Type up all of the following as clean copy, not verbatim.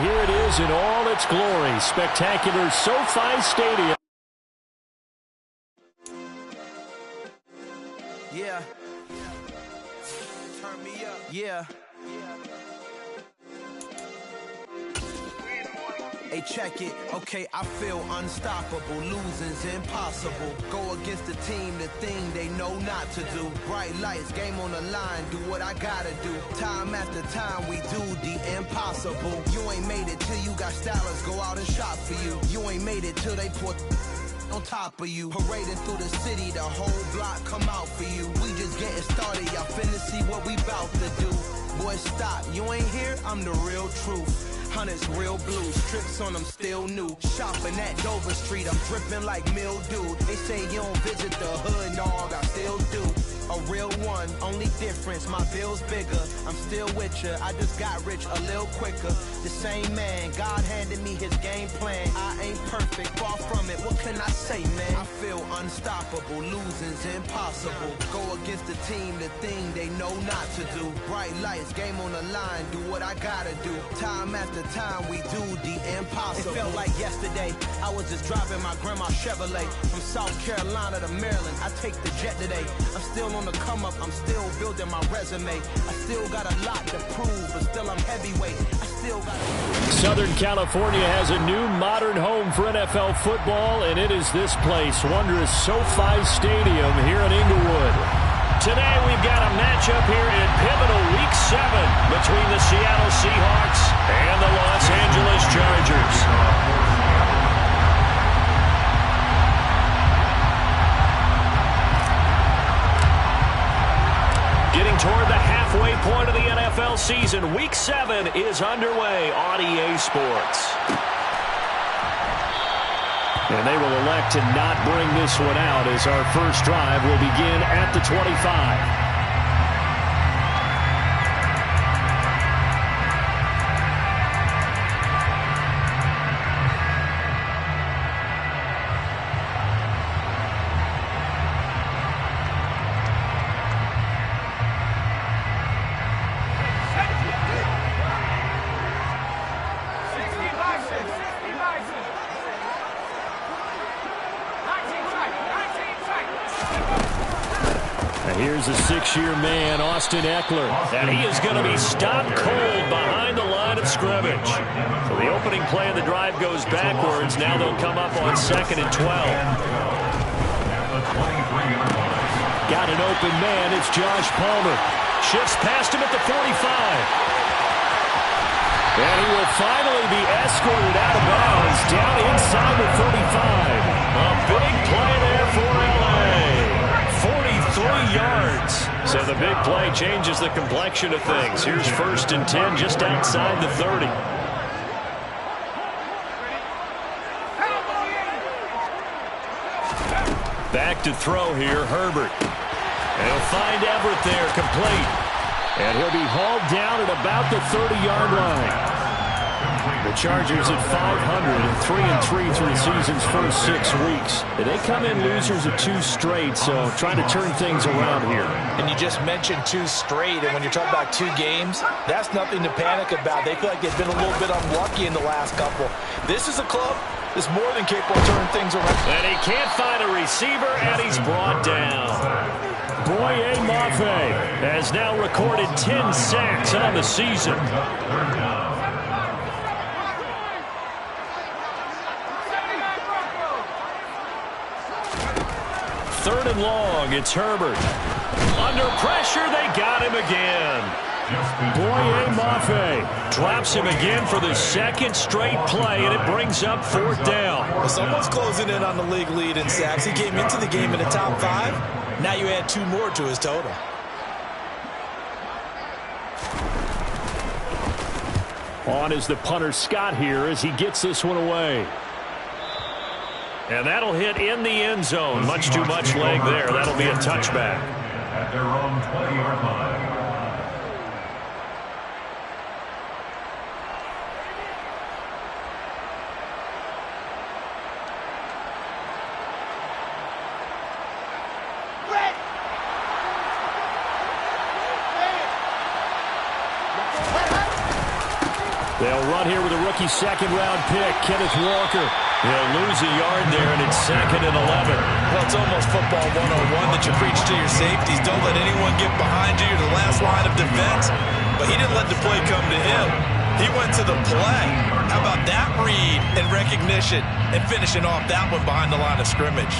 here it is in all its glory. Spectacular SoFi Stadium. Yeah. Turn me up. Yeah. Hey, check it. Okay, I feel unstoppable. Losing's impossible. Go against the team, the thing they know not to do. Bright lights, game on the line, do what I gotta do. Time after time, we do the impossible. You ain't made it till you got stylers go out and shop for you. You ain't made it till they put on top of you. Parading through the city, the whole block come out for you. We just getting started, y'all finna see what we bout to do. Boy, stop, you ain't here, I'm the real truth. Hunters real blue, strips on them still new. Shopping at Dover Street, I'm dripping like mildew. They say you don't visit the hood, dog, I still do. A real one, only difference, my bill's bigger. I'm still with ya, I just got rich a little quicker. The same man, God handed me his game plan. I ain't perfect, far from it, what can I say, man? I feel unstoppable, losing's impossible. Go against the team, the thing they know not to do. Bright lights, game on the line, do what I gotta do. Time after time, we do the impossible. It felt like yesterday, I was just driving my grandma's Chevrolet. From South Carolina to Maryland, I take the jet today. I'm still on the come up, I'm still building my resume. I still got a lot to prove, but still I'm heavyweight. I still got Southern California has a new modern home for NFL football, and it is this place, wondrous SoFi Stadium here in Inglewood. Today we've got a matchup here in pivotal Week 7 between the Seattle Seahawks and the Los Angeles Chargers. Getting toward the halfway point of the NFL season, Week 7 is underway on EA Sports. And they will elect to not bring this one out as our first drive will begin at the 25. Here's a six-year man, Austin Eckler, and he is going to be stopped cold behind the line of scrimmage. So the opening play of the drive goes backwards. Now they'll come up on 2nd and 12. Got an open man. It's Josh Palmer. Shifts past him at the 45. And he will finally be escorted out of bounds down inside the 35. A big play there for L.A. 43 yards. So the big play changes the complexion of things. Here's 1st and 10 just outside the 30. Back to throw here, Herbert. And he'll find Everett there, complete. And he'll be hauled down at about the 30-yard line. The Chargers at 500 and 3-3 through the season's first 6 weeks. They come in losers of 2 straight, so trying to turn things around here. And you just mentioned 2 straight, and when you're talking about 2 games, that's nothing to panic about. They feel like they've been a little bit unlucky in the last couple. This is a club that's more than capable of turning things around. And he can't find a receiver, and he's brought down. Boye Mafe has now recorded 10 sacks on the season. 3rd and long, it's Herbert. Under pressure, they got him again. Boye Mafe drops him again for the 2nd straight play, and it brings up 4th down. Well, someone's closing in on the league lead in sacks. He came into the game in the top 5. Now you add 2 more to his total. On is the punter Scott here as he gets this one away. And that'll hit in the end zone. Much too much leg there. That'll be a touchback. At their own 20-yard line. They'll run here with a rookie second-round pick, Kenneth Walker. He'll lose a yard there, and it's 2nd and 11. Well, it's almost football 101 that you preach to your safeties. Don't let anyone get behind you. You're the last line of defense. But he didn't let the play come to him. He went to the play. How about that read and recognition and finishing off that one behind the line of scrimmage?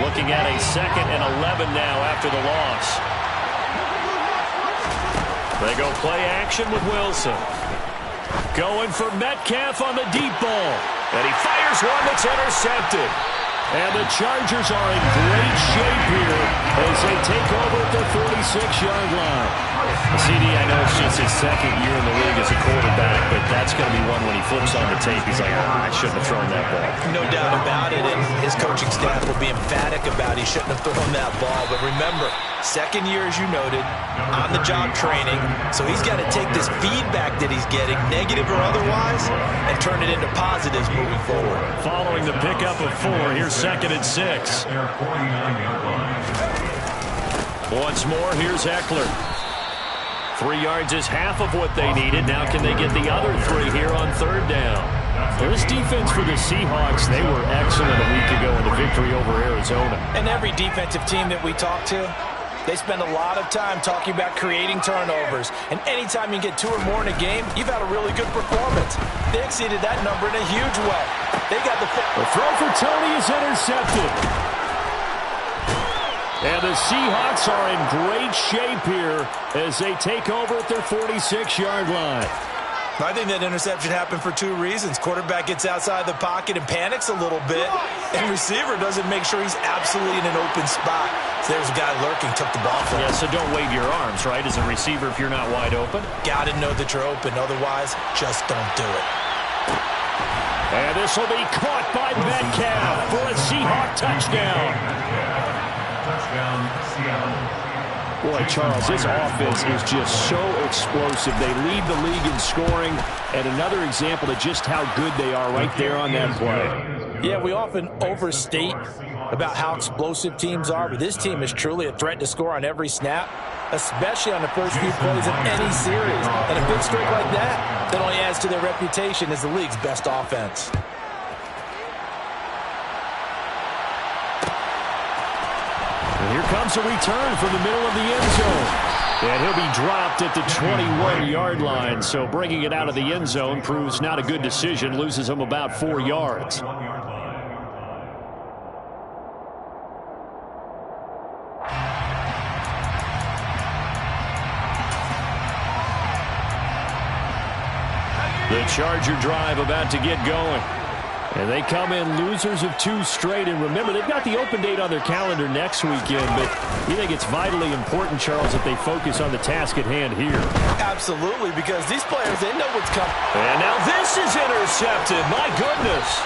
Looking at a 2nd and 11 now after the loss. They go play action with Wilson. Going for Metcalf on the deep ball. And he fires one that's intercepted. And the Chargers are in great shape here as they take over at the 46-yard line. CD, I know it's just his 2nd year in the league as a quarterback, but that's going to be one when he flips on the tape. He's like, I shouldn't have thrown that ball. No doubt about it, and his coaching staff will be emphatic about he shouldn't have thrown that ball. But remember, 2nd year, as you noted, on-the-job training, so he's got to take this feedback that he's getting, negative or otherwise, and turn it into positives moving forward. Following the pickup of 4, here's 2nd and 6. Once more, here's Eckler. 3 yards is half of what they needed. Now can they get the other 3 here on 3rd down? This defense for the Seahawks, they were excellent a week ago in the victory over Arizona. And every defensive team that we talk to, they spend a lot of time talking about creating turnovers. And anytime you get 2 or more in a game, you've had a really good performance. They exceeded that number in a huge way. They got the throw for Tony is intercepted. And the Seahawks are in great shape here as they take over at their 46-yard line. I think that interception happened for 2 reasons. Quarterback gets outside the pocket and panics a little bit, and receiver doesn't make sure he's absolutely in an open spot. So there's a guy lurking, took the ball from him. Yeah, so don't wave your arms, right, as a receiver if you're not wide open. Got to know that you're open. Otherwise, just don't do it. And this will be caught by Metcalf for a Seahawk touchdown. Boy, Charles, this offense is just so explosive. They lead the league in scoring, and another example of just how good they are right there on that play. Yeah, we often overstate about how explosive teams are, but this team is truly a threat to score on every snap, especially on the first few plays of any series. And a big streak like that only adds to their reputation as the league's best offense. And here comes a return from the middle of the end zone. And he'll be dropped at the 21-yard line. So bringing it out of the end zone proves not a good decision. Loses him about 4 yards. The Charger drive about to get going. And they come in losers of 2 straight. And remember, they've got the open date on their calendar next weekend. But you think it's vitally important, Charles, that they focus on the task at hand here. Absolutely, because these players, they know what's coming. And now this is intercepted. My goodness.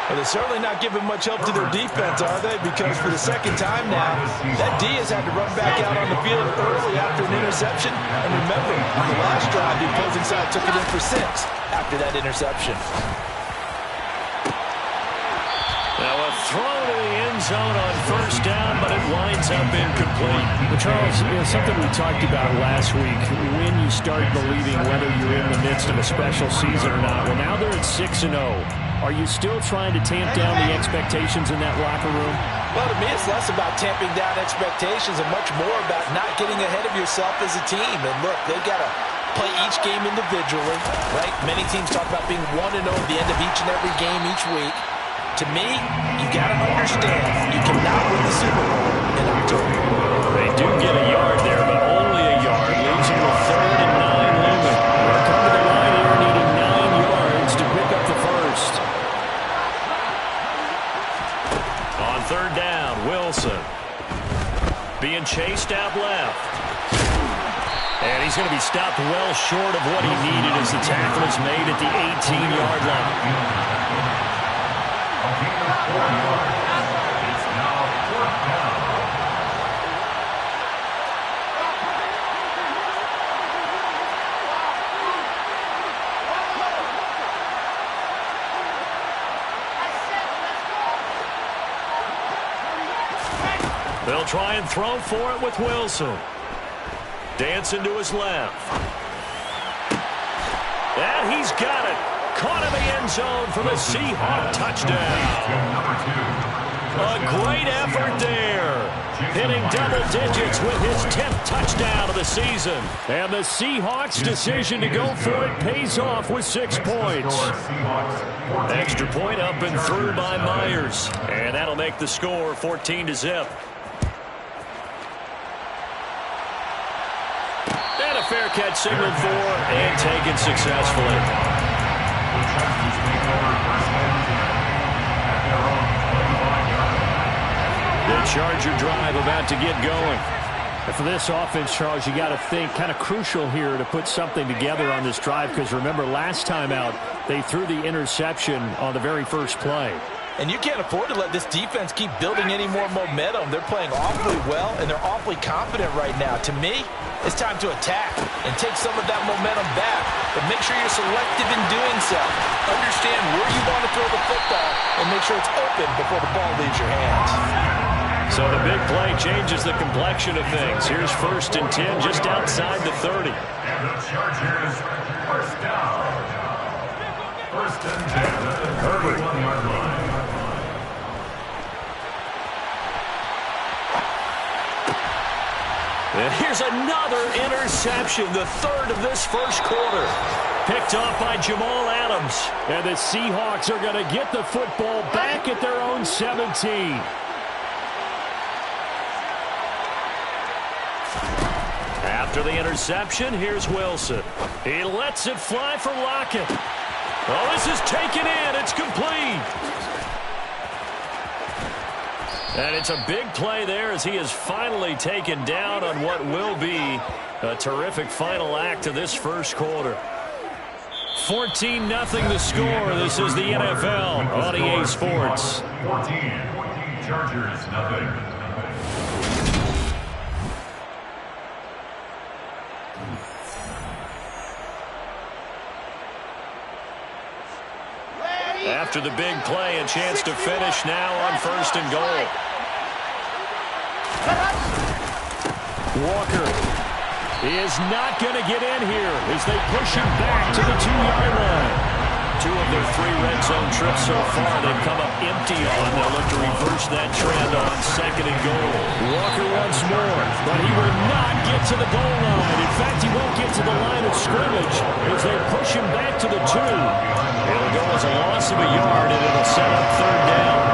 Well, they're certainly not giving much help to their defense, are they? Because for the 2nd time now, that D has had to run back out on the field early after an interception. And remember, on the last drive, the opposing side took it in for 6 after that interception. Now a throw to the end zone on 1st down, but it winds up incomplete. But Charles, something we talked about last week, when you start believing whether you're in the midst of a special season or not. Well, now they're at 6-0. Are you still trying to tamp down the expectations in that locker room? Well, to me, it's less about tamping down expectations and much more about not getting ahead of yourself as a team. And look, they've got to play each game individually, right? Many teams talk about being 1-0 at the end of each and every game each week. To me, you got to understand you cannot win the Super Bowl in October. They do get a yard there, but only a yard. Leaves them with 3rd and 9 looming. They'll come to the line here needing 9 yards to pick up the first. On 3rd down, Wilson. Being chased out left. And he's going to be stopped well short of what he needed as the tackle is made at the 18-yard line. It's now 4th down. They'll try and throw for it with Wilson. Dancing to his left. And he's got it. Caught in the end zone for the Seahawks touchdown. A great effort there. Hitting double digits with his 10th touchdown of the season. And the Seahawks' decision to go for it pays off with 6 points. Extra point up and through by Myers. And that'll make the score 14-0. And a fair catch signaled for and taken successfully. The Charger drive about to get going. And for this offense, Charles, you got to think kind of crucial here to put something together on this drive, because remember last time out they threw the interception on the very first play. And you can't afford to let this defense keep building any more momentum. They're playing awfully well, and they're awfully confident right now. To me, it's time to attack and take some of that momentum back. But make sure you're selective in doing so. Understand where you want to throw the football and make sure it's open before the ball leaves your hands. So the big play changes the complexion of things. Here's 1st and 10 just outside the 30. And the Chargers first down. 1st and 10 at the 31-yard line. And here's another interception, the 3rd of this first quarter. Picked off by Jamal Adams. And the Seahawks are going to get the football back at their own 17. After the interception, here's Wilson. He lets it fly for Lockett. Oh, this is taken in. It's complete. And it's a big play there as he is finally taken down on what will be a terrific final act of this first quarter. 14-0 the score. This is the NFL on EA Sports. 14. Chargers, nothing. After the big play, a chance to finish now on 1st and goal. Walker is not going to get in here as they push him back to the 2-yard line. 2 of their 3 red zone trips so far they've come up empty on. They'll look to reverse that trend on 2nd and goal. Walker once more, but he will not get to the goal line. In fact, he won't get to the line of scrimmage as they push him back to the 2. It'll go as a loss of a yard, and it'll set up 3rd down.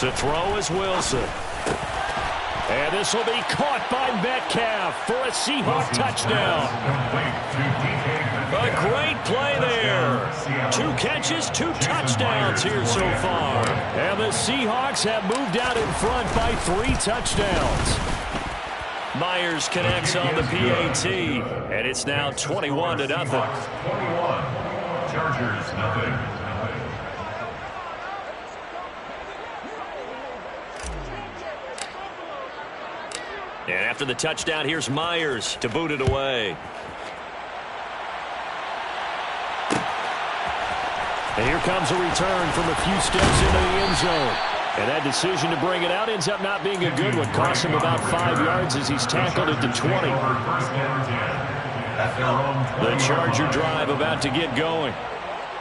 To throw is Wilson. And this will be caught by Metcalf for a Seahawk touchdown. A great play there. 2 catches, 2 touchdowns here so far. And the Seahawks have moved out in front by 3 touchdowns. Myers connects on the PAT, and it's now 21-0. 21. Chargers, nothing. And after the touchdown, here's Myers to boot it away. And here comes a return from a few steps into the end zone. And that decision to bring it out ends up not being a good one. Costs him about 5 yards as he's tackled at the 20. The Charger drive about to get going.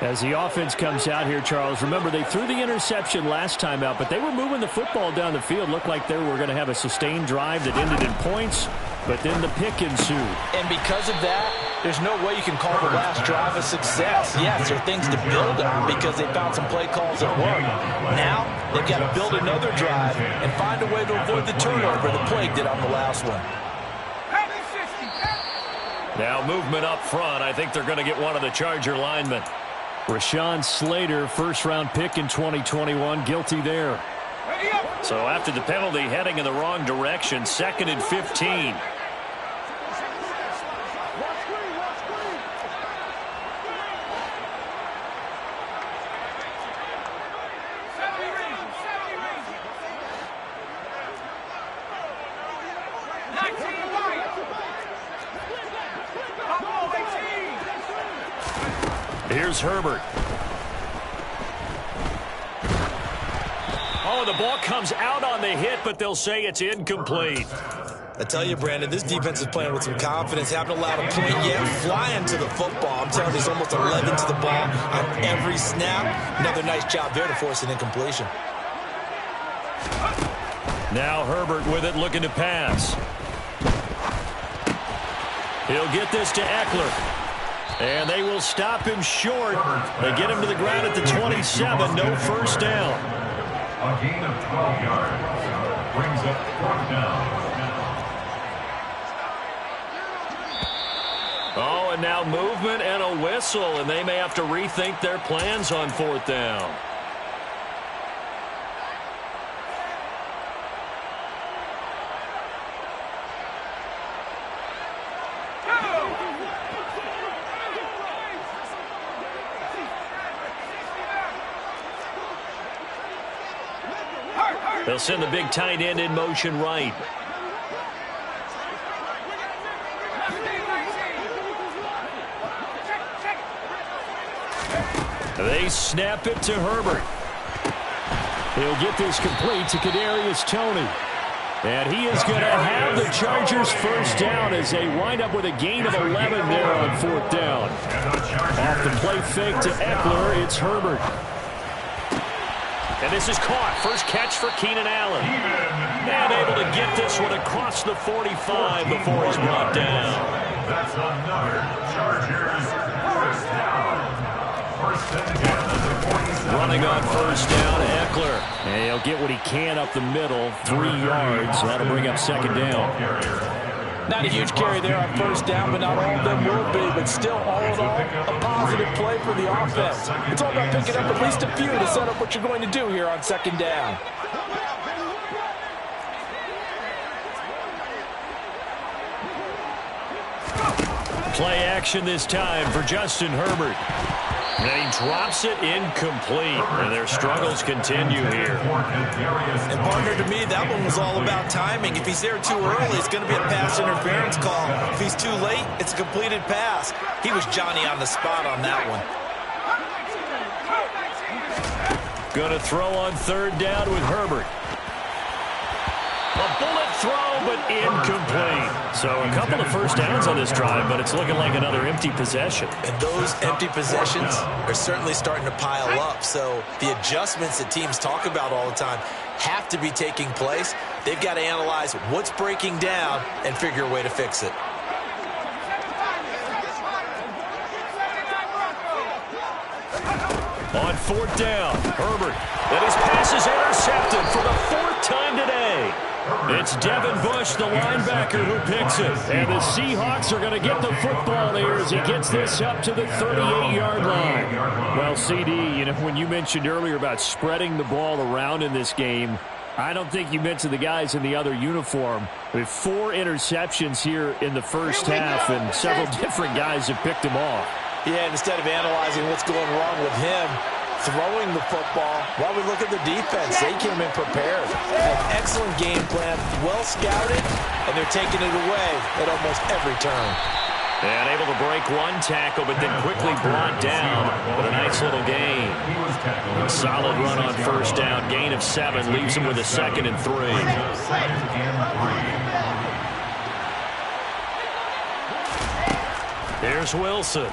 As the offense comes out here, Charles, remember they threw the interception last time out, but they were moving the football down the field. Looked like they were going to have a sustained drive that ended in points, but then the pick ensued. And because of that, there's no way you can call the last drive a success. Yes, there are things to build on because they found some play calls that work. Now, they've got to build another drive and find a way to avoid the turnover that plagued it on the last one. Now movement up front. I think they're going to get one of the Charger linemen. Rashawn Slater, first-round pick in 2021, guilty there. So after the penalty, heading in the wrong direction, 2nd and 15. Here's Herbert. Oh, the ball comes out on the hit, but they'll say it's incomplete. I tell you, Brandon, this defense is playing with some confidence. Haven't allowed a point yet. Flying to the football. I'm telling you, it's almost 11 to the ball on every snap. Another nice job there to force an incompletion. Now Herbert with it, looking to pass. He'll get this to Eckler. And they will stop him short. They get him to the ground at the 27. No first down. A gain of 12 yards. Brings up 4th down. Oh, and now movement and a whistle, and they may have to rethink their plans on 4th down. They'll send the big tight end in motion right. They snap it to Herbert. He'll get this complete to Kadarius Toney. And he is going to have the Chargers first down as they wind up with a gain of 11 there on 4th down. Off the play fake to Eckler, it's Herbert. And this is caught. First catch for Keenan Allen. And able to get this one across the 45 before he's brought down. That's another Chargers first down. First and 10 at the 47. Running on first down, Eckler. And he'll get what he can up the middle. 3 yards. That'll bring up second down. Not a huge carry there on first down, but not all of them will be. But still, all in all, a positive play for the offense. It's all about picking up at least a few to set up what you're going to do here on second down. Play action this time for Justin Herbert. And he drops it incomplete. And their struggles continue here. And partner, to me, that one was all about timing. If he's there too early, it's going to be a pass interference call. If he's too late, it's a completed pass. He was Johnny on the spot on that one. Going to throw on 3rd down with Herbert. A bullet throw, but incomplete. So a couple of first downs on this drive, but it's looking like another empty possession. And those empty possessions are certainly starting to pile up. So the adjustments that teams talk about all the time have to be taking place. They've got to analyze what's breaking down and figure a way to fix it. On 4th down, Herbert. And his pass is intercepted for the 4th time today. It's Devin Bush, the linebacker, who picks it. And the Seahawks are going to get the football here as he gets this up to the 38-yard line. Well, CD, you know, when you mentioned earlier about spreading the ball around in this game, I don't think you mentioned the guys in the other uniform. With 4 interceptions here in the first half, and several different guys have picked them off. Yeah, and instead of analyzing what's going wrong with him, throwing the football, while we look at the defense, they came in prepared. An excellent game plan, well scouted, and they're taking it away at almost every turn. And able to break one tackle, but then quickly brought down. But a nice little gain. A solid run on first down. Gain of 7 leaves him with a 2nd and 3. Here's Wilson.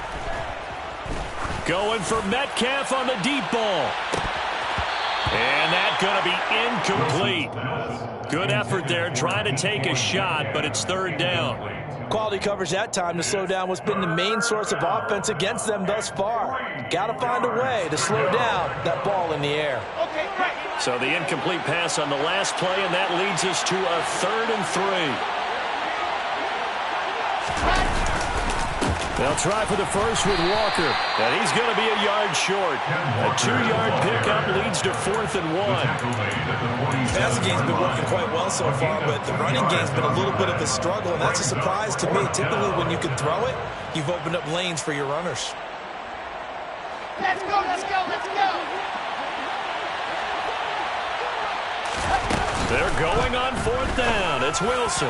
Going for Metcalf on the deep ball. And that's going to be incomplete. Good effort there, trying to take a shot, but it's 3rd down. Quality coverage that time to slow down what's been the main source of offense against them thus far. Got to find a way to slow down that ball in the air. So the incomplete pass on the last play, and that leads us to a 3rd and 3. They'll try for the first with Walker, and he's going to be a yard short. A 2-yard pickup leads to 4th and 1. Passing game's been working quite well so far, but the running game's been a little bit of a struggle, and that's a surprise to me. Typically, when you can throw it, you've opened up lanes for your runners. Let's go, let's go, let's go! They're going on 4th down. It's Wilson.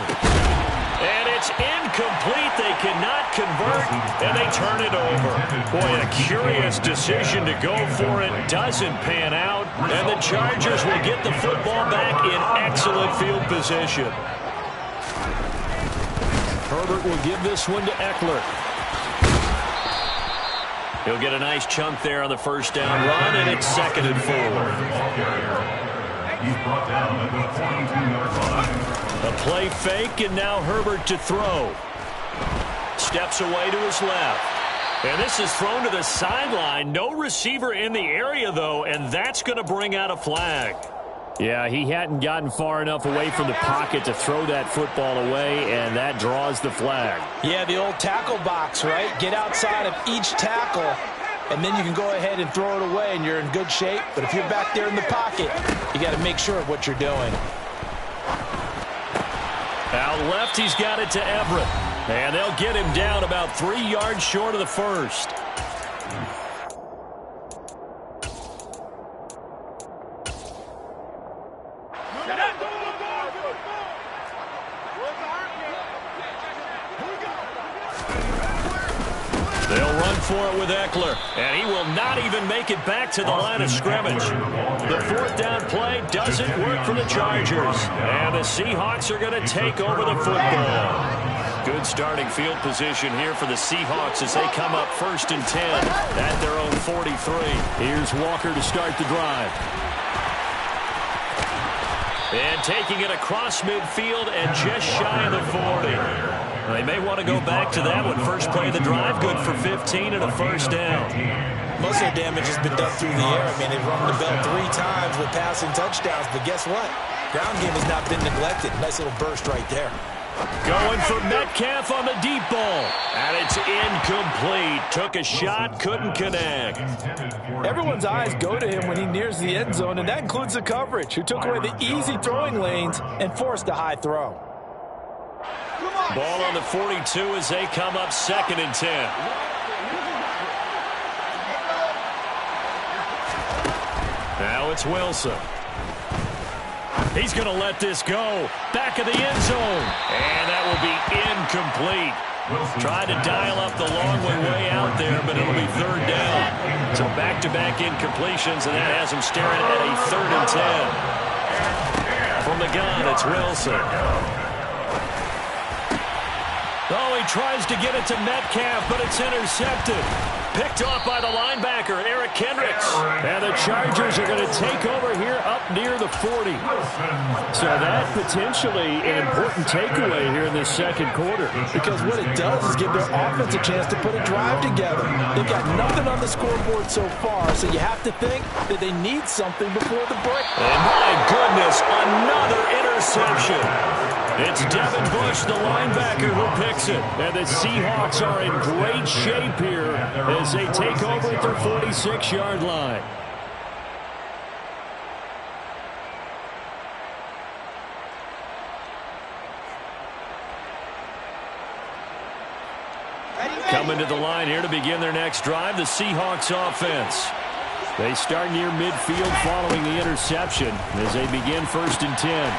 And it's incomplete. incomplete. They cannot convert, and they turn it over. Boy, a curious decision to go for it. Doesn't pan out, and the Chargers will get the football back in excellent field position. Herbert will give this one to Eckler. He'll get a nice chunk there on the first down run, and it's 2nd and 4. He's brought down at the 42-yard line. A play fake, and now Herbert to throw. Steps away to his left. And this is thrown to the sideline. No receiver in the area, though, and that's going to bring out a flag. Yeah, he hadn't gotten far enough away from the pocket to throw that football away, and that draws the flag. Yeah, the old tackle box, right? Get outside of each tackle, and then you can go ahead and throw it away, and you're in good shape. But if you're back there in the pocket, you got to make sure of what you're doing. Out left, he's got it to Everett. And they'll get him down about 3 yards short of the first. They'll run for it with Eckler, and he will not even make it back to the line of scrimmage. The 4th down play doesn't work for the Chargers, and the Seahawks are going to take over the football. Good starting field position here for the Seahawks as they come up 1st and 10 at their own 43. Here's Walker to start the drive. And taking it across midfield and just shy of the 40. They may want to go back to that one. First play of the drive, good for 15 and a first down. Most of the damage has been done through the air. I mean, they've rung the bell 3 times with passing touchdowns, but guess what? Ground game has not been neglected. Nice little burst right there. Going for Metcalf on the deep ball. And it's incomplete. Took a shot, couldn't connect. Everyone's eyes go to him when he nears the end zone, and that includes the coverage, who took away the easy throwing lanes and forced a high throw. Ball on the 42 as they come up 2nd and 10. Now it's Wilson. He's going to let this go. Back of the end zone. And that will be incomplete. Tried to dial up the long way out there, but it'll be 3rd down. So back-to-back incompletions, and that has him staring at a 3rd and 10. From the gun, it's Wilson. Oh, he tries to get it to Metcalf, but it's intercepted. Picked off by the linebacker, Eric Kendricks. And the Chargers are going to take over here up near the 40. So that potentially an important takeaway here in this 2nd quarter. Because what it does is give their offense a chance to put a drive together. They've got nothing on the scoreboard so far, so you have to think that they need something before the break. And my goodness, another interception. It's Devin Bush, the linebacker, who picks it. And the Seahawks are in great shape here as they take over at their 46-yard line. Coming to the line here to begin their next drive, the Seahawks offense. They start near midfield following the interception as they begin 1st and 10.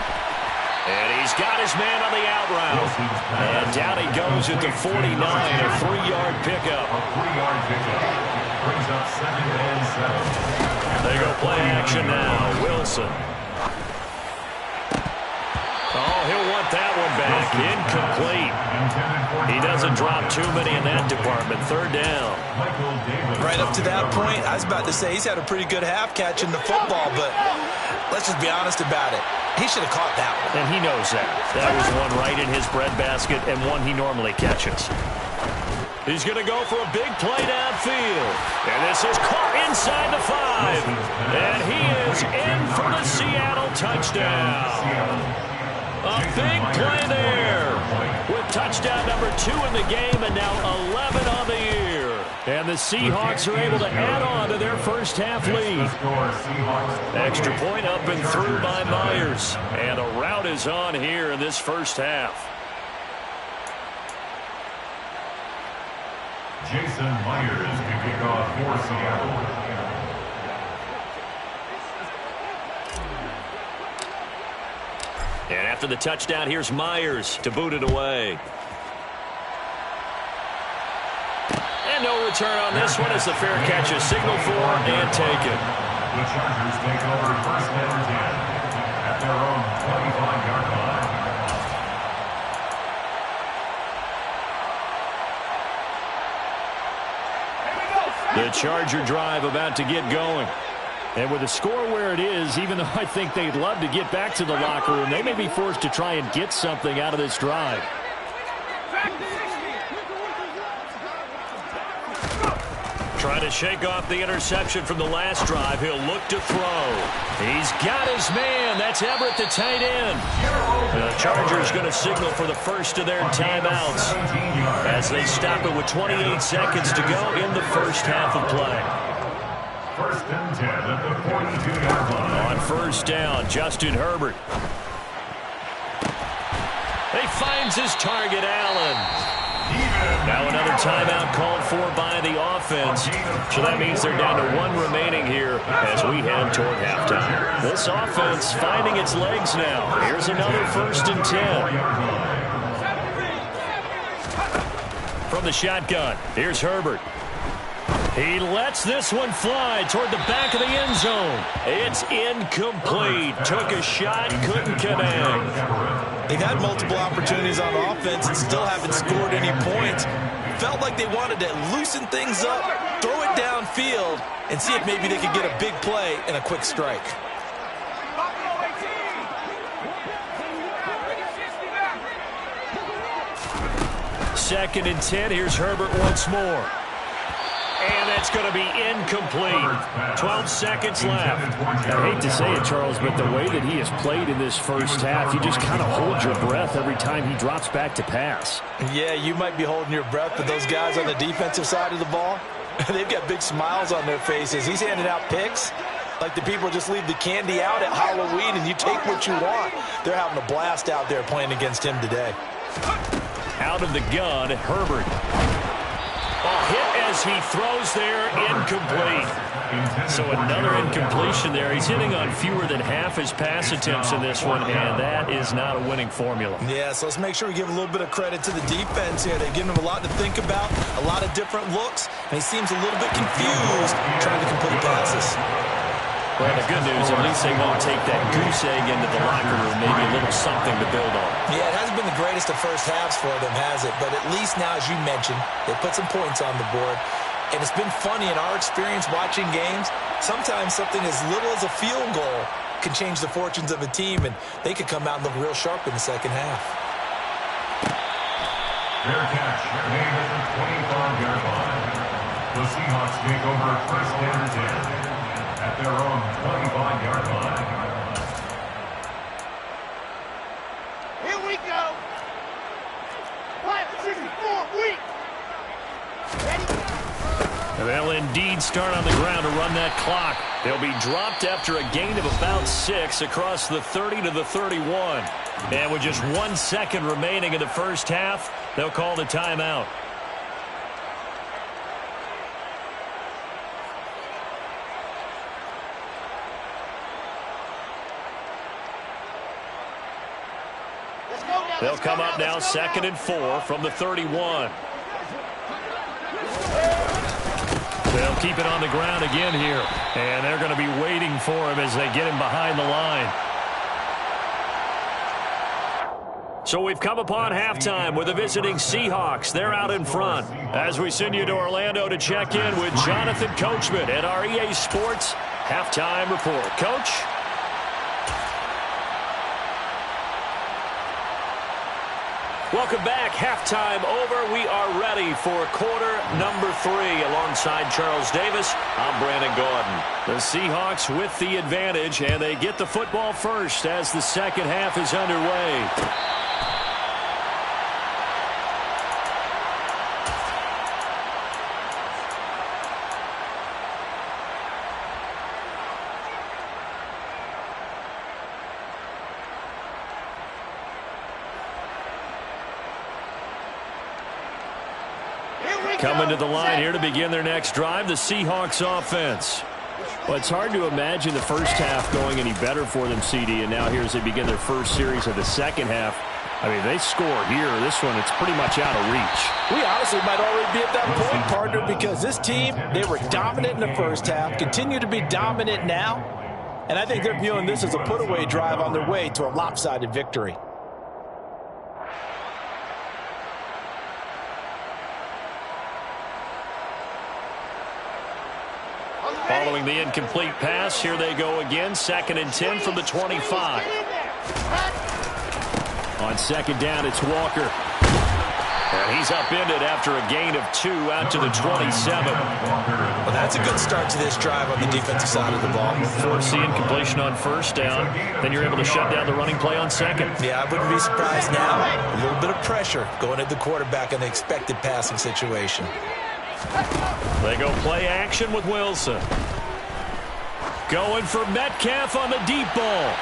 And he's got his man on the out route. And down he goes at the 49, a 3-yard pickup. A 3-yard pickup brings up 2nd and 7. They go play action now. Wilson. Oh, he'll want that one back. Incomplete. He doesn't drop too many in that department. 3rd down. Right up to that point, I was about to say he's had a pretty good half catching the football, but let's just be honest about it. He should have caught that one. And he knows that. That was one right in his breadbasket and one he normally catches. He's going to go for a big play downfield. And this is caught inside the 5. And he is in for the Seattle touchdown. A big play there with touchdown number 2 in the game and now 11 on the year. And the Seahawks are able to add on to their first half lead. Extra point up and through by Myers. And a rout is on here in this first half. Jason Myers to kick off for Seattle. And after the touchdown, here's Myers to boot it away. return on this one as the fair catch is signaled for and taken. The Chargers take over first and 10 at their own 25-yard line. The Charger drive about to get going. And with the score where it is, even though I think they'd love to get back to the locker room, they may be forced to try and get something out of this drive. Trying to shake off the interception from the last drive. He'll look to throw. He's got his man. That's Everett, the tight end. The Chargers going to signal for the first of their timeouts as they stop it with 28 seconds to go in the first half of play. First and 10 at the 42-yard line. On first down, Justin Herbert. He finds his target, Allen. Now another timeout called for by the offense. So that means they're down to one remaining here as we head toward halftime. This offense finding its legs now. Here's another first and 10. From the shotgun, here's Herbert. He lets this one fly toward the back of the end zone. It's incomplete. Took a shot, couldn't connect. They've had multiple opportunities on offense and still haven't scored any points. Felt like they wanted to loosen things up, throw it downfield, and see if maybe they could get a big play and a quick strike. Second and 10. Here's Herbert once more. And that's going to be incomplete. 12 seconds left. I hate to say it, Charles, but the way that he has played in this first half, you just kind of hold your breath every time he drops back to pass. Yeah, you might be holding your breath, but those guys on the defensive side of the ball, they've got big smiles on their faces. He's handing out picks like the people just leave the candy out at Halloween and you take what you want. They're having a blast out there playing against him today. Out of the gun, Herbert. Hit as he throws there, incomplete. So another incompletion there. He's hitting on fewer than half his pass attempts in this one, and that is not a winning formula. Yeah, so let's make sure we give a little bit of credit to the defense here. They've given him a lot to think about, a lot of different looks, and he seems a little bit confused trying to complete passes. Well, the good news, at least they won't take that goose egg into the locker room, maybe a little something to build on. Yeah, it hasn't been the greatest of first halves for them, has it? But at least now, as you mentioned, they put some points on the board. And it's been funny in our experience watching games. Sometimes something as little as a field goal can change the fortunes of a team, and they could come out and look real sharp in the second half. Fair catch made at the 25-yard line. The Seahawks take over first and 10 at their own 25-yard line. Here we go. 5-64 week. Ready? They'll indeed start on the ground to run that clock. They'll be dropped after a gain of about 6 across the 30 to the 31. And with just 1 second remaining in the first half, they'll call the timeout. They'll come up now, 2nd and 4 from the 31. They'll keep it on the ground again here. And they're going to be waiting for him as they get him behind the line. So we've come upon halftime with the visiting Seahawks. They're out in front. As we send you to Orlando to check in with Jonathan Coachman at our EA Sports Halftime Report. Coach? Welcome back. Halftime over. We are ready for quarter number 3 alongside Charles Davis. I'm Brandon Gordon. The Seahawks with the advantage, and they get the football first as the second half is underway. Coming to the line here to begin their next drive, the Seahawks offense. Well, it's hard to imagine the first half going any better for them, CD, and now here as they begin their first series of the second half. I mean, they score here. This one, it's pretty much out of reach. We honestly might already be at that point, partner, because this team, they were dominant in the first half, continue to be dominant now, and I think they're viewing this as a put-away drive on their way to a lopsided victory. Following the incomplete pass, here they go again. 2nd and 10 from the 25. On 2nd down, it's Walker. And he's upended after a gain of 2 out to the 27. Well, that's a good start to this drive on the defensive side of the ball. Force the incompletion on 1st down. Then you're able to shut down the running play on 2nd. Yeah, I wouldn't be surprised now. A little bit of pressure going at the quarterback in the expected passing situation. They go play action with Wilson. Going for Metcalf on the deep ball.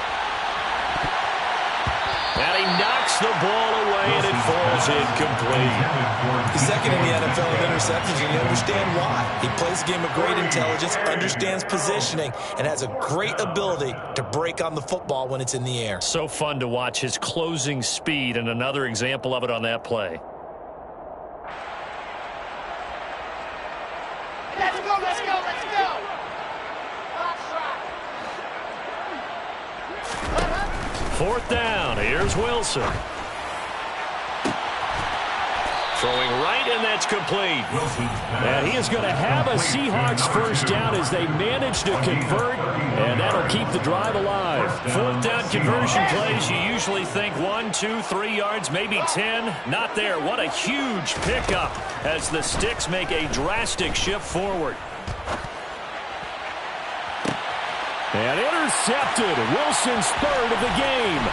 And he knocks the ball away, and it falls incomplete. He's 2nd in the NFL in interceptions, and you understand why. He plays a game of great intelligence, understands positioning, and has a great ability to break on the football when it's in the air. So fun to watch his closing speed, and another example of it on that play. Let's go, let's go, let's go. 4th down. Here's Wilson. Throwing right, and that's complete. And he is going to have a Seahawks 1st down as they manage to convert, and that'll keep the drive alive. 4th down conversion plays, you usually think 1, 2, 3 yards, maybe 10. Not there. What a huge pickup as the Sticks make a drastic shift forward. And intercepted. Wilson's 3rd of the game.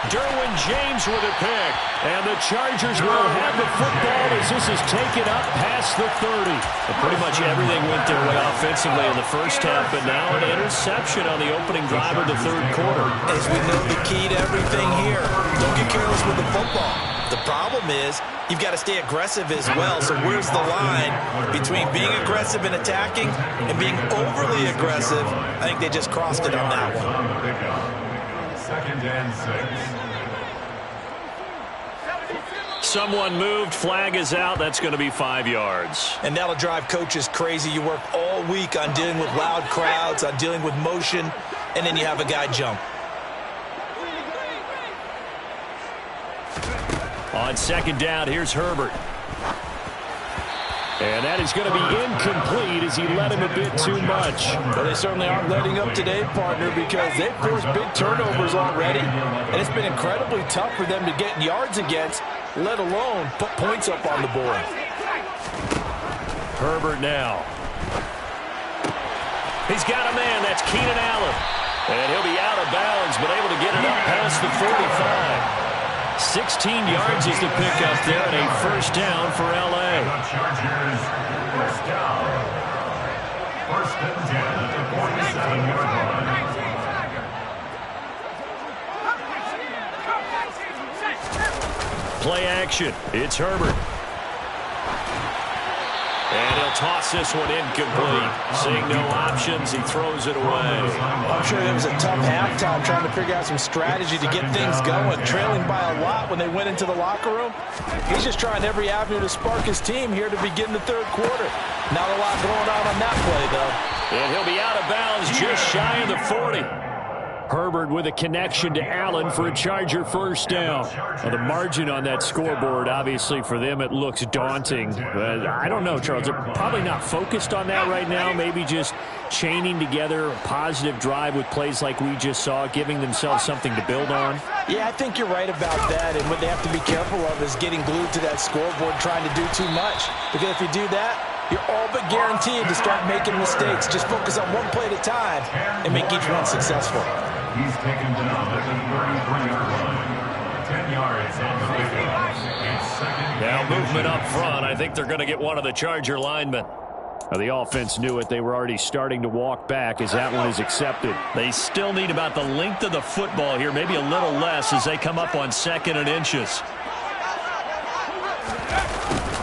Derwin James with a pick. And the Chargers will have the football as this is taken up past the 30. And pretty much everything went their way offensively in the first half, but now an interception on the opening drive of the 3rd quarter. As we know, the key to everything here, don't get careless with the football. The problem is you've got to stay aggressive as well. So where's the line between being aggressive and attacking and being overly aggressive? I think they just crossed it on that one. 2nd and 6. Someone moved. Flag is out. That's going to be 5 yards. And that'll drive coaches crazy. You work all week on dealing with loud crowds, on dealing with motion, and then you have a guy jump. On 2nd down, here's Herbert. And that is going to be incomplete as he let him a bit too much. Well, they certainly aren't letting up today, partner, because they've forced big turnovers already. And it's been incredibly tough for them to get yards against, let alone put points up on the board. Herbert now. He's got a man. That's Keenan Allen. And he'll be out of bounds, but able to get it up past the 45. 16 yards is the pickup there, and a 1st down for L.A. Chargers, 1st down. 1st and 10 at the 47-yard line. Play action. It's Herbert. And he'll toss this one incomplete. Seeing no options, he throws it away. I'm sure it was a tough halftime trying to figure out some strategy to get things going. Trailing by a lot when they went into the locker room. He's just trying every avenue to spark his team here to begin the 3rd quarter. Not a lot going on that play, though. And he'll be out of bounds just shy of the 40. Herbert with a connection to Allen for a Charger 1st down. Now, the margin on that scoreboard, obviously for them, it looks daunting. But I don't know, Charles. They're probably not focused on that right now. Maybe just chaining together a positive drive with plays like we just saw, giving themselves something to build on. Yeah, I think you're right about that. And what they have to be careful of is getting glued to that scoreboard trying to do too much. Because if you do that, you're all but guaranteed to start making mistakes. Just focus on one play at a time and make each one successful. He's taken down at the 33-yard line. 10 yards on the pickup. It's 2nd. Now movement up front. I think they're going to get one of the Charger linemen. Now, the offense knew it. They were already starting to walk back as that one is accepted. They still need about the length of the football here, maybe a little less as they come up on 2nd and inches.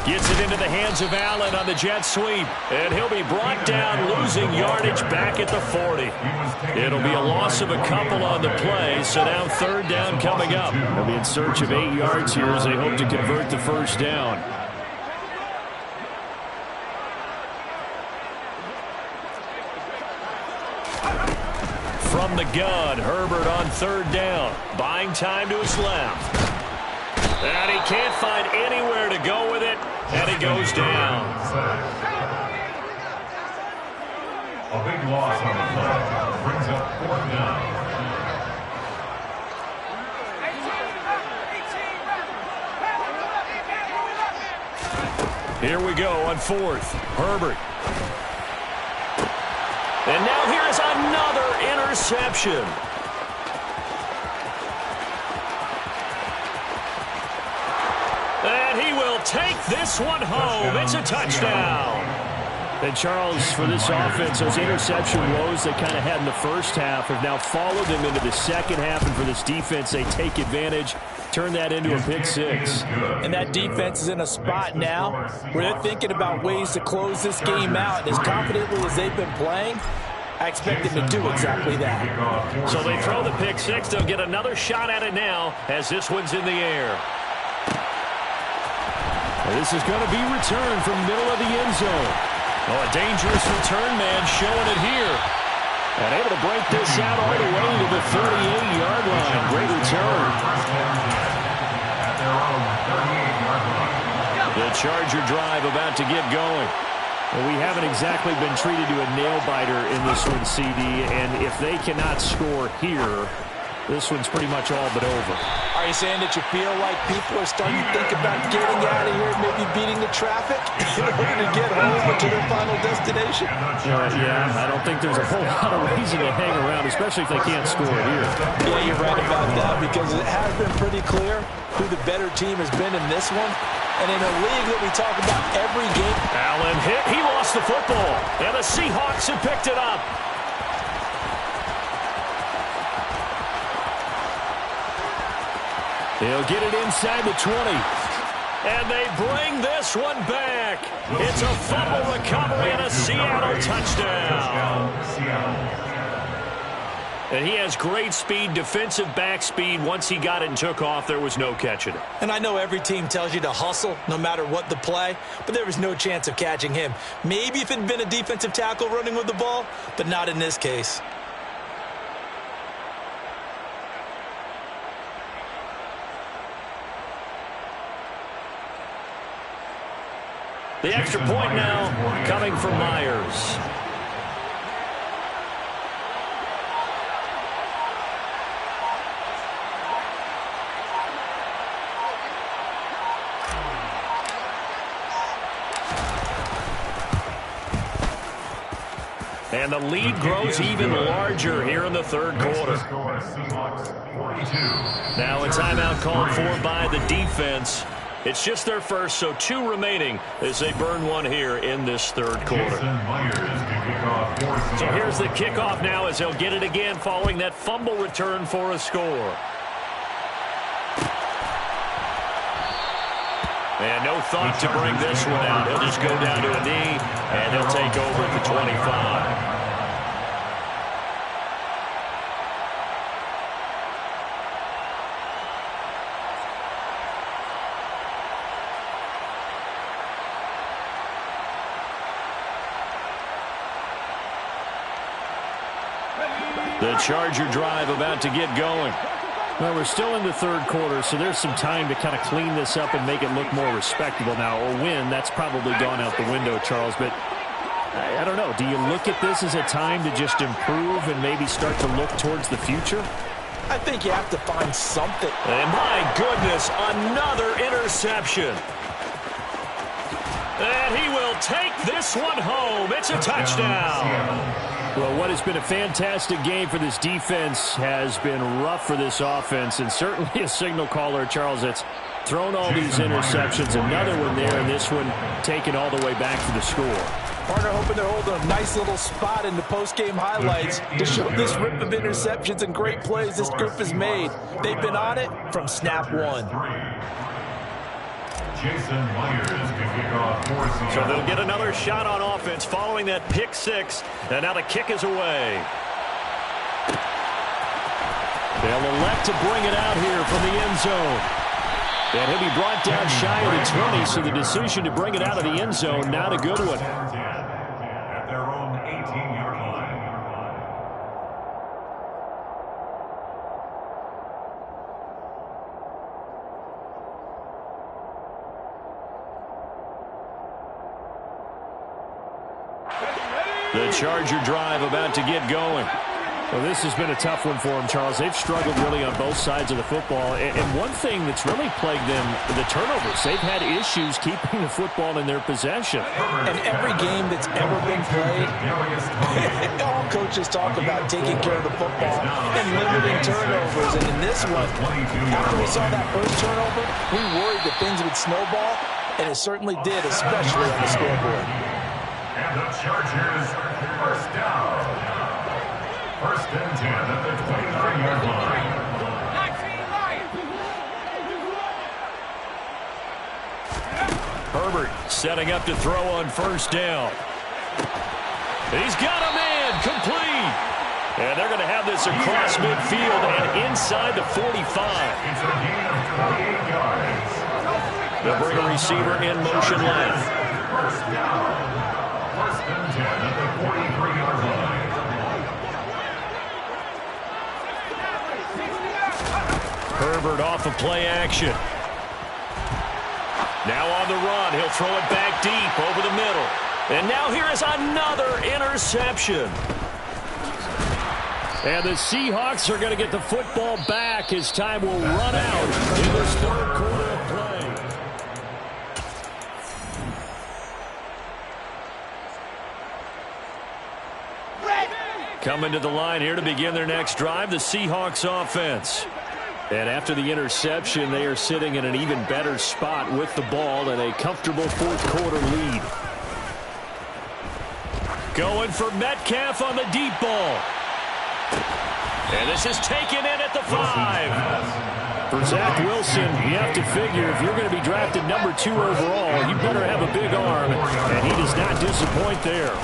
Gets it into the hands of Allen on the jet sweep. And he'll be brought down, losing yardage back at the 40. It'll be a loss of a couple on the play, so now third down coming up. They'll be in search of 8 yards here as they hope to convert the first down. From the gun, Herbert on third down. Buying time to his left. And he can't find anywhere to go with it, and he goes down. A big loss on the play. Brings up fourth down. Here we go on fourth. Herbert. And now here's another interception. And he will take this one home. It's a touchdown. And Charles, for this offense, those interception woes they kind of had in the first half have now followed them into the second half. And for this defense, they take advantage, turn that into a pick six. And that defense is in a spot now where they're thinking about ways to close this game out. As confidently as they've been playing, I expect them to do exactly that. So they throw the pick six. They'll get another shot at it now as this one's in the air. And this is going to be returned from middle of the end zone. Oh, a dangerous return man showing it here. And able to break this out all the way to the 38-yard line. Great return. The Charger drive about to get going. Well, we haven't exactly been treated to a nail-biter in this one, CD. And if they cannot score here, this one's pretty much all but over. Are you saying that you feel like people are starting to think about getting out of here, maybe beating the traffic in order to get home or to their final destination? Yeah, I don't think there's a whole lot of reason to hang around, especially if they can't score here. Yeah, you're right about that because it has been pretty clear who the better team has been in this one. And in a league that we talk about every game. Allen hit. He lost the football. And the Seahawks have picked it up. He'll get it inside the 20. And they bring this one back. It's a fumble recovery and a Seattle touchdown. And he has great speed, defensive back speed. Once he got it and took off, there was no catching it. And I know every team tells you to hustle no matter what the play, but there was no chance of catching him. Maybe if it had been a defensive tackle running with the ball, but not in this case. The extra point now coming from Myers. And the lead grows even larger here in the third quarter. Now a timeout called for by the defense. It's just their first, so 2 remaining as they burn one here in this third quarter. So here's the kickoff now as they'll get it again following that fumble return for a score. And no thought to bring this one out. He'll just go down to a knee, and he'll take over at the 25. The Charger drive about to get going. Well, we're still in the third quarter, so there's some time to kind of clean this up and make it look more respectable now. A win, that's probably gone out the window, Charles, but I don't know. Do you look at this as a time to just improve and maybe start to look towards the future? I think you have to find something. And my goodness, another interception. And he will take this one home. It's a touchdown. Well, what has been a fantastic game for this defense has been rough for this offense, and certainly a signal caller, Charles, that's thrown all these interceptions. Another one there, and this one taken all the way back to the score. Partner hoping they're holding a nice little spot in the post-game highlights to show this rip of interceptions and great plays this group has made. They've been on it from snap one. Jason Myers to kick off for Seattle. So they'll get another shot on offense following that pick six. And now the kick is away. They'll elect to bring it out here from the end zone. And he'll be brought down shy of the 20, so the decision to bring it out of the end zone, not a good one. At their own 18-yard line. The Charger drive about to get going. Well, this has been a tough one for them, Charles. They've struggled really on both sides of the football. And one thing that's really plagued them, the turnovers. They've had issues keeping the football in their possession. And every game that's ever been played, all coaches talk about taking care of the football and limiting turnovers. And in this one, after we saw that first turnover, we worried that things would snowball, and it certainly did, especially on the scoreboard. And the Chargers, first down. First and 10 at the 29-yard line. Herbert setting up to throw on first down. He's got a man, complete. And they're going to have this across midfield and inside the 45. It's a gain of 28 yards. They'll bring a receiver in motion left. First down. First and 10 at the 43-yard line. Herbert off of play action. Now on the run. He'll throw it back deep over the middle. And now here is another interception. And the Seahawks are going to get the football back as time will run out in this third quarter of play. Coming to the line here to begin their next drive, the Seahawks offense. And after the interception, they are sitting in an even better spot with the ball and a comfortable fourth quarter lead. Going for Metcalf on the deep ball. And this is taken in at the 5. For Zach Wilson, you have to figure if you're going to be drafted number 2 overall, you better have a big arm, and he does not disappoint there.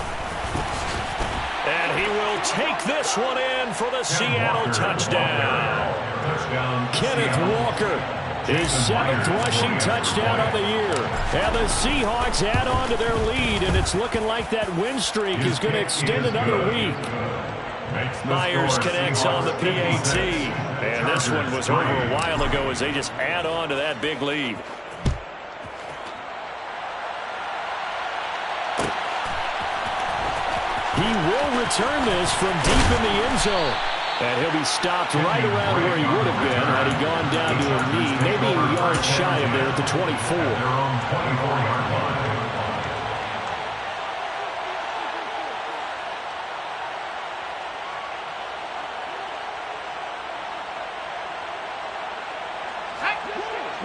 And he will take this one in for the Seattle touchdown. Kenneth Walker, his 7th rushing touchdown of the year. And the Seahawks add on to their lead, and it's looking like that win streak is going to extend another week. Myers connects on the PAT. And this one was over a while ago as they just add on to that big lead. He will return this from deep in the end zone. And he'll be stopped right around where he would have been had he gone down to a knee, maybe a yard shy of there at the 24. Their own 24-yard line.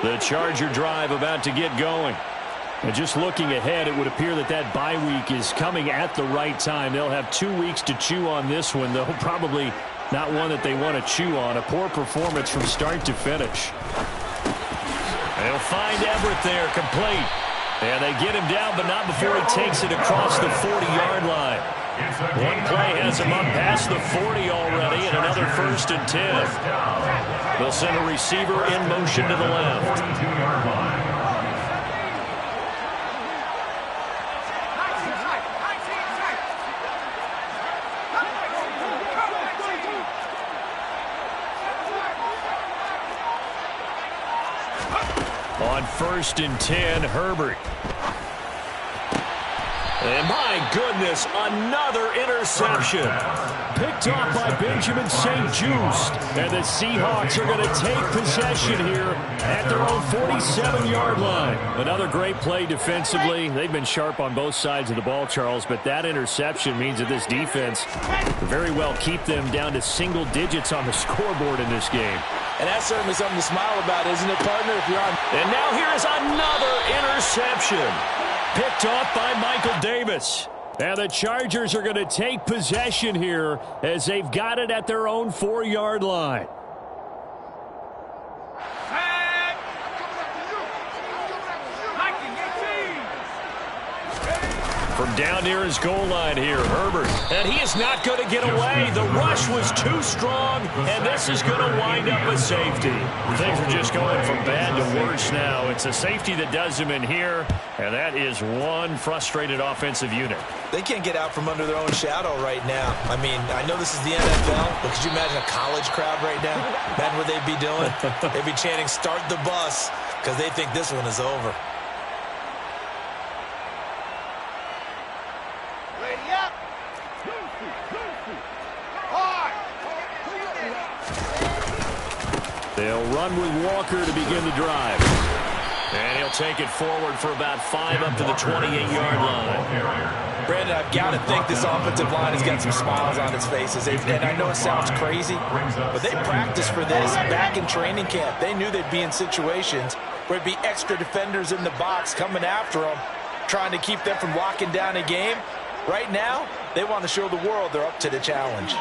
The Charger drive about to get going. And just looking ahead, it would appear that that bye week is coming at the right time. They'll have 2 weeks to chew on this one, though probably not one that they want to chew on. A poor performance from start to finish. They'll find Everett there, complete. And they get him down, but not before he takes it across the 40-yard line. One play has him up past the 40 already, and another first and 10. They'll send a receiver in motion to the left. 42-yard line. On first and 10, Herbert. And my goodness, another interception. Picked off by Benjamin St. Just. And the Seahawks are going to take possession here at their own 47-yard line. Another great play defensively. They've been sharp on both sides of the ball, Charles, but that interception means that this defense very well keep them down to single digits on the scoreboard in this game. And that's certainly something to smile about, isn't it, partner? If you're on. And now here is another interception. Picked off by Michael Davis. And the Chargers are going to take possession here as they've got it at their own 4-yard line. From down near his goal line here, Herbert. And he is not going to get away. The rush was too strong, and this is going to wind up a safety. Things are just going from bad to worse now. It's a safety that does him in here, and that is one frustrated offensive unit. They can't get out from under their own shadow right now. I mean, I know this is the NFL, but could you imagine a college crowd right now? Imagine what they'd be doing. They'd be chanting, "Start the bus," because they think this one is over. They'll run with Walker to begin the drive. And he'll take it forward for about 5 up to the 28-yard line. Brandon, I've got to think this offensive line has got some smiles on its faces. And I know it sounds crazy, but they practiced for this back in training camp. They knew they'd be in situations where it'd be extra defenders in the box coming after them, trying to keep them from locking down a game. Right now, they want to show the world they're up to the challenge.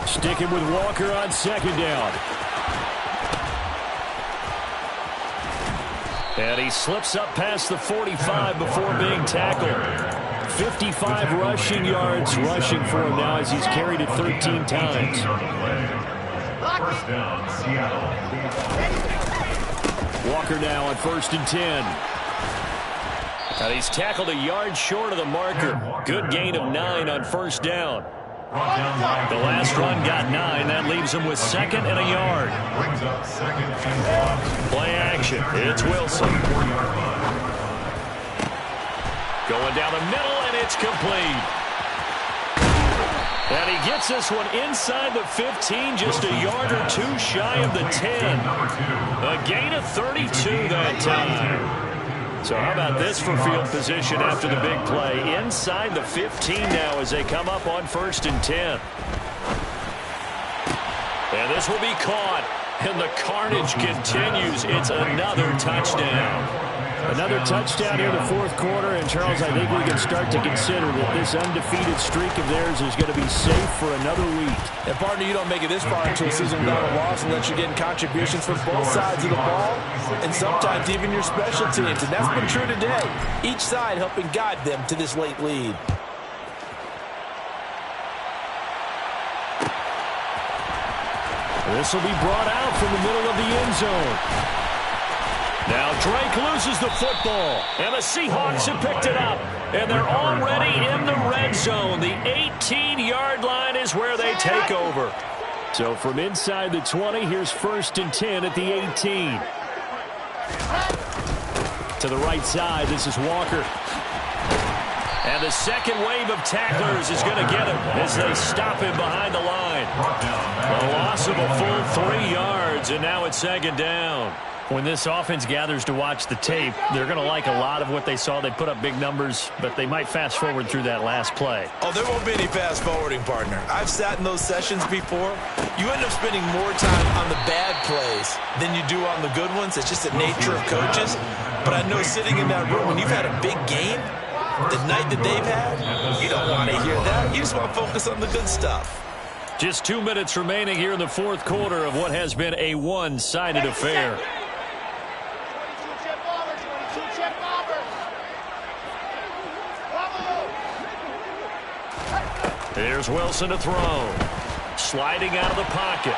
Sticking with Walker on second down. And he slips up past the 45 before being tackled. 55 rushing yards rushing for him now as he's carried it 13 times. First down, Seattle. Walker now on 1st and 10. And he's tackled a yard short of the marker. Good gain of 9 on 1st down. The last run got 9. That leaves him with 2nd and a yard. Brings up 2nd and 1. Play action. It's Wilson. Going down the middle, and it's complete. And he gets this one inside the 15, just a yard or 2 shy of the 10. A gain of 32 that time. So how about this for field position after the big play? Inside the 15 now as they come up on 1st and 10. And this will be caught. And the carnage continues. It's another touchdown. Another touchdown here in the 4th quarter. And, Charles, I think we can start to consider that this undefeated streak of theirs is going to be safe for another week. And, partner, you don't make it this far into a season without a loss unless you're getting contributions from both sides of the ball and sometimes even your special teams. And that's been true today. Each side helping guide them to this late lead. This will be brought out from the middle of the end zone. Now Drake loses the football, and the Seahawks have picked it up, and they're already in the red zone. The 18-yard line is where they take over. So from inside the 20, here's 1st and 10 at the 18. To the right side, this is Walker. And the second wave of tacklers is going to get him as they stop him behind the line. A loss of a full 3 yards, and now it's 2nd down. When this offense gathers to watch the tape, they're going to like a lot of what they saw. They put up big numbers, but they might fast forward through that last play. Oh, there won't be any fast forwarding, partner. I've sat in those sessions before. You end up spending more time on the bad plays than you do on the good ones. It's just the nature of coaches. But I know sitting in that room, when you've had a big game, the night that they've had, you don't want to hear that. You just want to focus on the good stuff. Just 2 minutes remaining here in the 4th quarter of what has been a one-sided affair. Here's Wilson to throw. Sliding out of the pocket.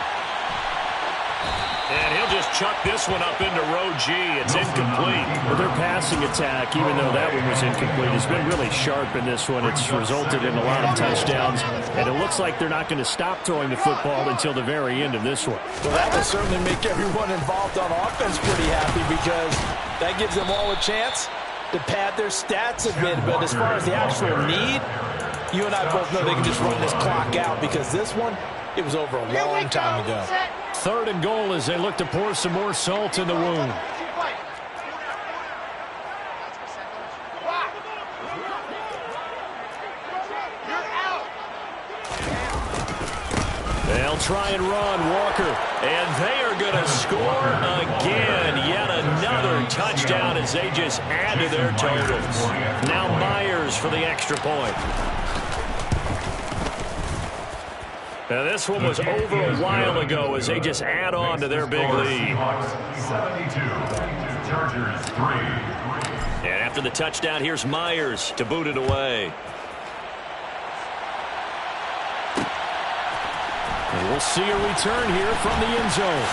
And he'll just chuck this one up into row G. It's incomplete. Well, their passing attack, even though that one was incomplete, has been really sharp in this one. It's resulted in a lot of touchdowns. And it looks like they're not going to stop throwing the football until the very end of this one. Well, that will certainly make everyone involved on offense pretty happy because that gives them all a chance to pad their stats a bit. But as far as the actual need, you and I both know they can just run this clock out because this one, it was over a long time ago. 3rd and goal as they look to pour some more salt in the wound. They'll try and run Walker, and they are going to score again. Yet another touchdown as they just add to their totals. Now Myers for the extra point. Now, this one was over a while ago as they just add on to their big lead. 72, Chargers 3. And after the touchdown, here's Myers to boot it away. And we'll see a return here from the end zone.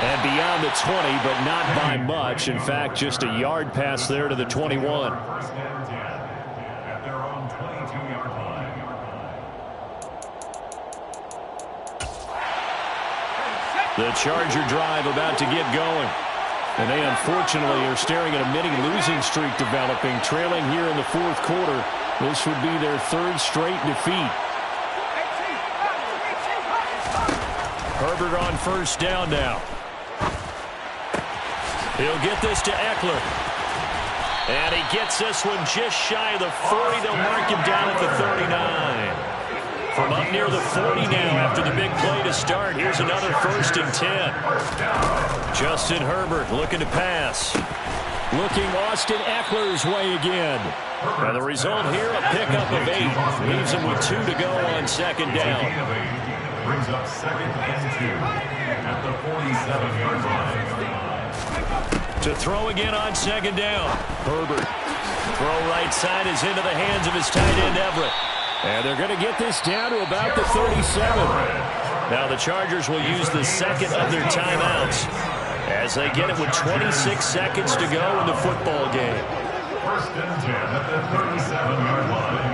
And beyond the 20, but not by much. In fact, just a yard pass there to the 21. First and 10 at their own 22-yard line. The Charger drive about to get going. And they unfortunately are staring at a mini losing streak developing, trailing here in the fourth quarter. This would be their third straight defeat. Herbert on first down now. He'll get this to Eckler. And he gets this one just shy of the 40. They'll mark him down at the 39. From up near the 40 now after the big play to start. Here's another 1st and 10. Justin Herbert looking to pass. Looking Austin Eckler's way again. Now the result here, a pickup of 8. Leaves him with 2 to go on second down. Brings up 2nd and 2 at the 47-yard line. To throw again on second down. Herbert. Throw right side is into the hands of his tight end Everett. And they're going to get this down to about the 37. Now the Chargers will use the second of their timeouts as they get it with 26 seconds to go in the football game. 1st and 10 at the 37-yard line.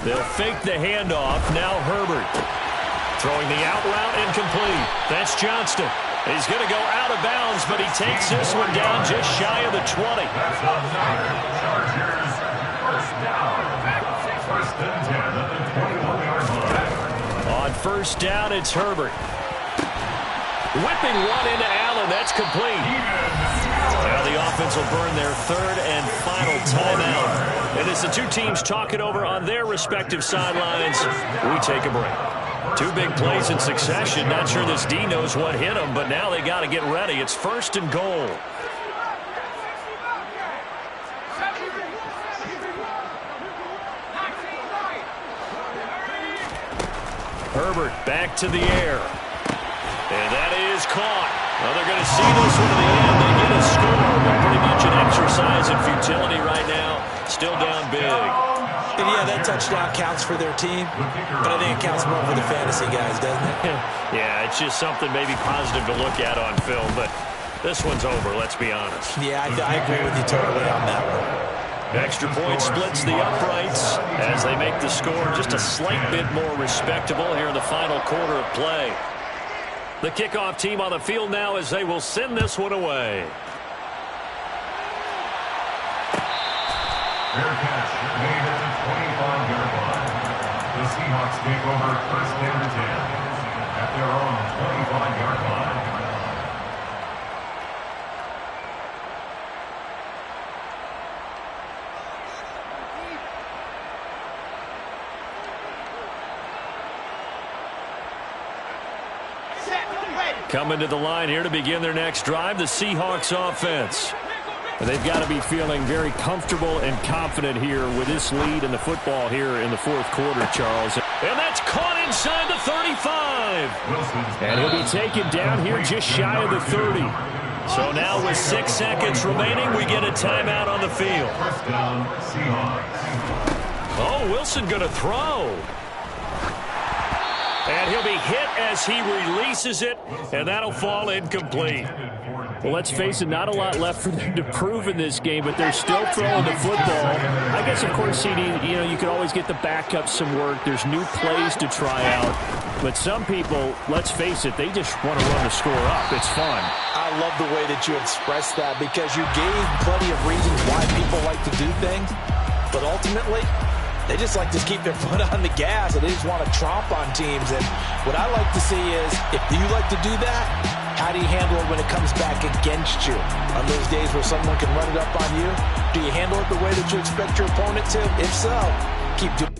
They'll fake the handoff. Now Herbert. Throwing the out route incomplete. That's Johnston. He's going to go out of bounds, but he takes this one down just shy of the 20. That's another Chargers first down. 1st and 10 at the 21-yard line. On first down, it's Herbert. Whipping one into Allen. That's complete. Now the offense will burn their third and final timeout. And as the two teams talk it over on their respective sidelines, we take a break. 2 big plays in succession. Not sure this D knows what hit him, but now they got to get ready. It's 1st and goal. Herbert back to the air. And that is caught. Well, they're going to see this one to the end. They get a score, but pretty much an exercise in futility right now. Still down big. And yeah, that touchdown counts for their team, but I think it counts more for the fantasy guys, doesn't it? Yeah, it's just something maybe positive to look at on film, but this one's over, let's be honest. Yeah, I agree with you totally on that one. Extra point splits the uprights as they make the score just a slight bit more respectable here in the final quarter of play. The kickoff team on the field now as they will send this one away. Fair catch made at the 25-yard line. The Seahawks take over 1st and 10 at their own 25-yard line. Coming to the line here to begin their next drive, the Seahawks offense. And they've got to be feeling very comfortable and confident here with this lead in the football here in the fourth quarter, Charles. And that's caught inside the 35. And he'll be taken down here just shy of the 30. So now with 6 seconds remaining, we get a timeout on the field. First down, Seahawks. Oh, Wilson going to throw. And he'll be hit as he releases it, and that'll fall incomplete. Well, let's face it, not a lot left for them to prove in this game, but they're still throwing the football. I guess, of course, CD, you can always get the backup some work. There's new plays to try out. But some people, let's face it, they just want to run the score up. It's fun. I love the way that you expressed that because you gave plenty of reasons why people like to do things. But ultimately, they just like to keep their foot on the gas, and they just want to tromp on teams. And what I like to see is, if you like to do that, how do you handle it when it comes back against you? On those days where someone can run it up on you, do you handle it the way that you expect your opponent to? If so, keep doing it.